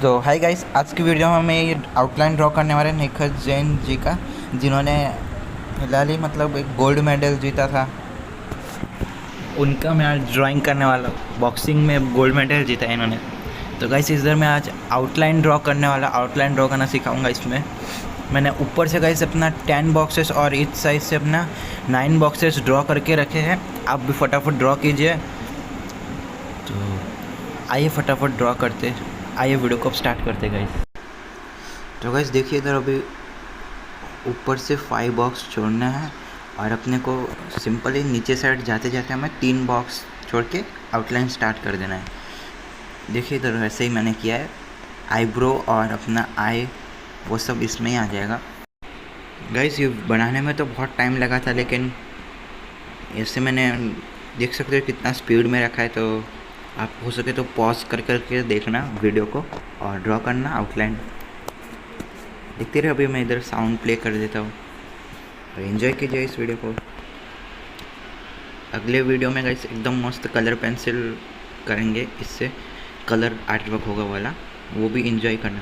तो hi guys, आज की वीडियो में मैं ये आउटलाइन ड्रॉ करने वाले निखत जैन जी का, जिन्होंने फिलहाल ही मतलब एक गोल्ड मेडल जीता था, उनका मैं आज ड्राइंग करने वाला हूँ। बॉक्सिंग में गोल्ड मेडल जीता है इन्होंने। तो गाइस इधर मैं आज आउटलाइन ड्रॉ करने वाला, आउटलाइन ड्रॉ करना सिखाऊंगा। इसमें मैंने ऊपर से गाइस अपना 10 बॉक्सेस और इस साइड से अपना 9 बॉक्सेस ड्रॉ करके रखे हैं। आप भी फटाफट ड्रॉ कीजिए। तो आइए फटाफट ड्रॉ करते, आइए वीडियो को स्टार्ट करते गाइस। तो गाइस देखिए, इधर अभी ऊपर से 5 बॉक्स छोड़ना है और अपने को सिंपली नीचे साइड जाते जाते हमें 3 बॉक्स छोड़ के आउटलाइन स्टार्ट कर देना है। देखिए इधर वैसे ही मैंने किया है। आईब्रो और अपना आई वो सब इसमें ही आ जाएगा। गाइस ये बनाने में तो बहुत टाइम लगा था, लेकिन इससे मैंने देख सकते हो कितना स्पीड में रखा है। तो आप हो सके तो पॉज कर करके देखना वीडियो को और ड्रॉ करना आउटलाइन। देखते रहे, अभी मैं इधर साउंड प्ले कर देता हूँ और एंजॉय कीजिए इस वीडियो को। अगले वीडियो में गाइस एकदम मस्त कलर पेंसिल करेंगे, इससे कलर आर्ट वर्क होगा वाला, वो भी एंजॉय करना।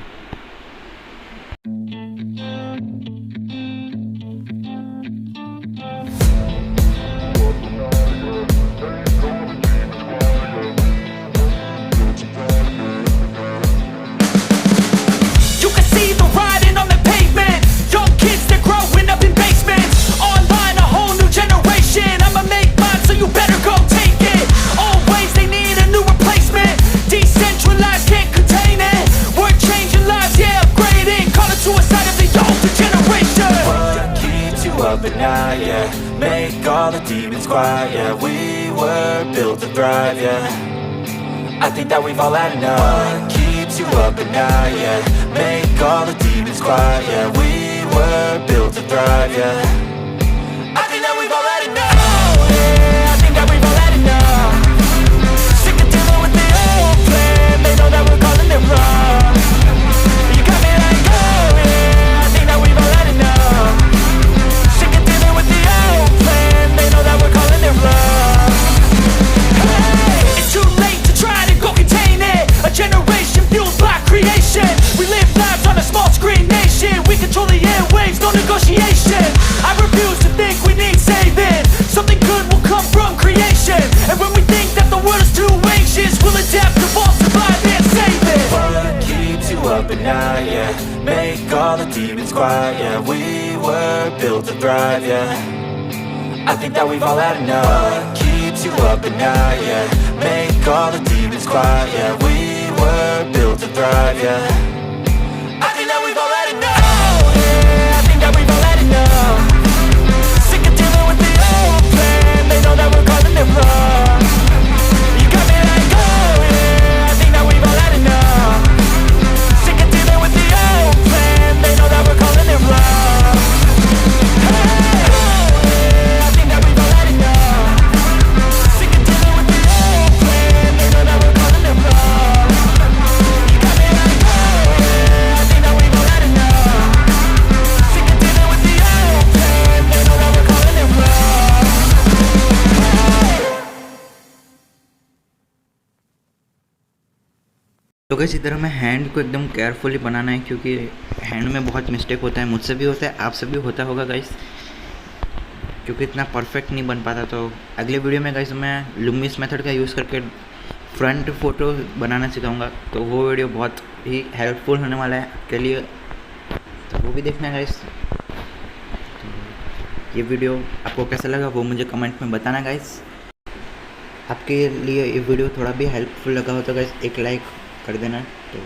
At night, yeah. Make all the demons quiet, yeah. We were built to thrive, yeah. I think that we've all had enough. What keeps you up at night, yeah. Make all the demons quiet, yeah. We were built to thrive, yeah. I think that we've all had enough. Oh, yeah, I think that we've all had enough. Sick of dealing with the old plan. They know that we're calling it wrong. You got me like, oh, yeah, I think that we've all had enough. Make all the demons quiet, yeah. We were built to thrive, yeah. I think that we've all had enough. What keeps you up at night, yeah. Make all the demons quiet, yeah. We were built to thrive, yeah. I think that we've all had enough. Oh, yeah, I think that we've all had enough. Sick of dealing with the old plan. They know that we're calling it wrong. You got me like, oh, yeah, I think that we've all had enough. तो guys इधर हमें hand को एकदम carefully बनाना है, क्योंकि hand में बहुत mistake होता है। मुझसे भी होता है, आप सब भी होता होगा गाइस, क्योंकि इतना परफेक्ट नहीं बन पाता। तो अगले वीडियो में गाइस मैं लुमिस मेथड का यूज़ करके फ्रंट फ़ोटो बनाना सिखाऊंगा। तो वो वीडियो बहुत ही हेल्पफुल होने वाला है आपके लिए, तो वो भी देखना गाइस। तो ये वीडियो आपको कैसा लगा वो मुझे कमेंट में बताना गाइस। आपके लिए ये वीडियो थोड़ा भी हेल्पफुल लगा हो तो गाइस एक लाइक कर देना। तो